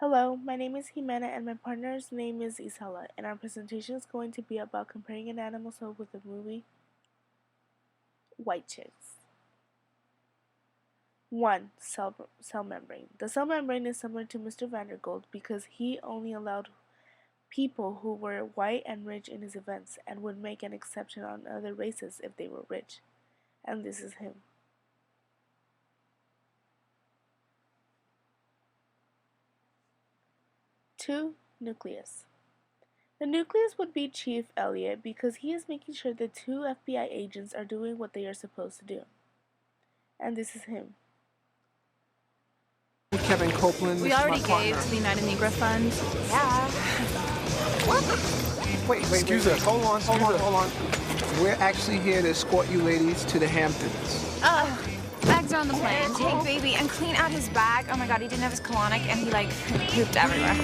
Hello, my name is Jimena and my partner's name is Isela, and our presentation is going to be about comparing an animal cell with the movie White Chicks. 1. Cell membrane. The cell membrane is similar to Mr. Vandergold because he only allowed people who were white and rich in his events and would make an exception on other races if they were rich. And this is him. 2. Nucleus. The nucleus would be Chief Elliot because he is making sure the two FBI agents are doing what they are supposed to do. And this is him. Kevin Copeland. We already gave to the United Negro Fund. Yeah. What? Wait. Excuse us. Hold on. We're actually here to escort you ladies to the Hamptons. Bags are on the plane. Take baby and clean out his bag. Oh my god, he didn't have his colonic and he pooped everywhere.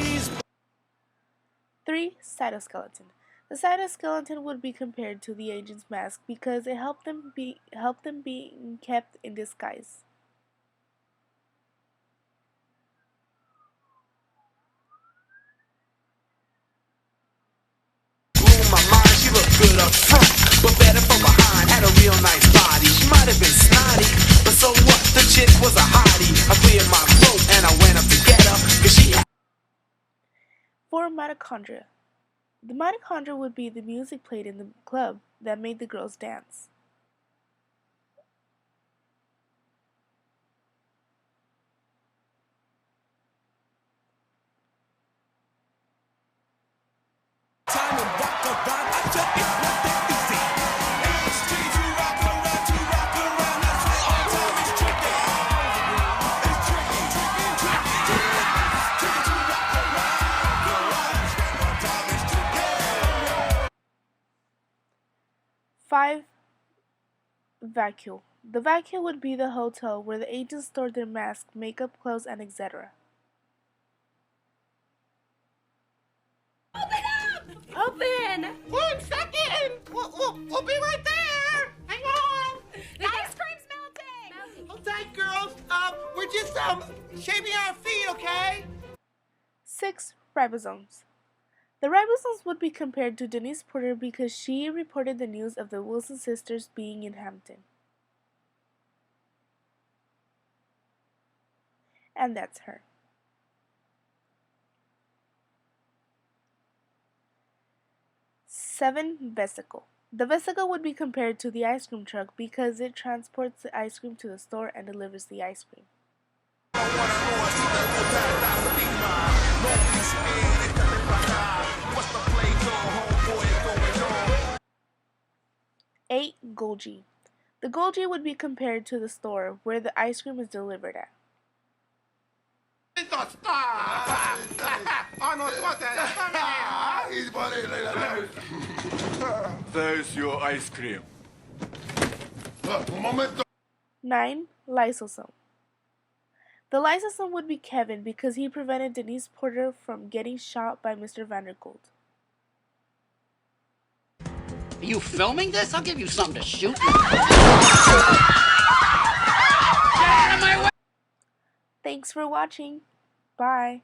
3. Cytoskeleton. The cytoskeleton would be compared to the agent's mask because it helped them being kept in disguise. My mind, she looked good up front, but better from behind. Had a real nice body. She might have been snotty, but so what? The chick was a hottie. I cleared my throat and I went up to get her, cause she had 4. Mitochondria. The mitochondria would be the music played in the club that made the girls dance. time and rock a rhyme. I tell you what that easy. It's easy to rock around. That's why all time is tricky. It's tricky. Tricky to rock around. All time is tricky. 5. Vacuole. The vacuole would be the hotel where the agents stored their masks, makeup, clothes, and etc. Open! 1 second! We'll be right there! Hang on! The ice cream's melting! Hold tight, girls. We're just, shaving our feet, okay? 6. Ribosomes. The ribosomes would be compared to Denise Porter because she reported the news of the Wilson sisters being in Hampton. And that's her. 7. Vesicle. The vesicle would be compared to the ice cream truck because it transports the ice cream to the store and delivers the ice cream. 8. Golgi. The Golgi would be compared to the store where the ice cream is delivered at. Arnold Schwarzenegger. He's funny like that. There's your ice cream. Un momento. 9. Lysosome. The lysosome would be Kevin because he prevented Denise Porter from getting shot by Mr. Vandergold. Are you filming this? I'll give you something to shoot. Thanks for watching. Bye.